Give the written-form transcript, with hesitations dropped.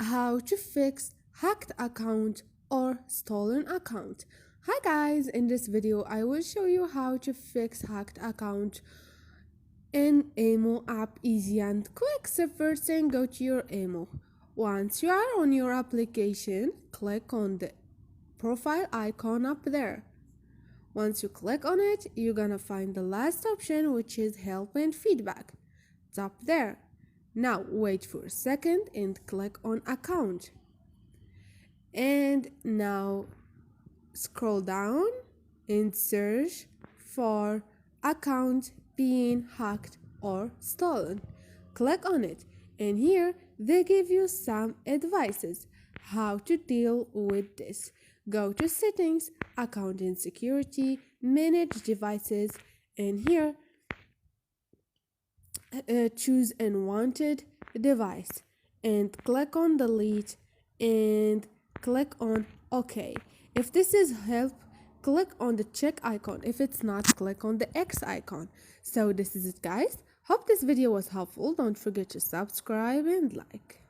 how to fix hacked account or stolen account. Hi guys, in this video I will show you how to fix hacked account in Emo app, easy and quick. So first thing, go to your Emo. Once you are on your application, click on the profile icon up there. Once you click on it, you're gonna find the last option, which is help and feedback. Tap there. Now wait for a second and click on account. And now scroll down and search for account being hacked or stolen. Click on it, and here they give you some advices how to deal with this. Go to settings, account and security, manage devices, and here choose unwanted device and click on delete and click on OK. If this is help, click on the check icon. If it's not, click on the X icon. So this is it guys. Hope this video was helpful. Don't forget to subscribe and like.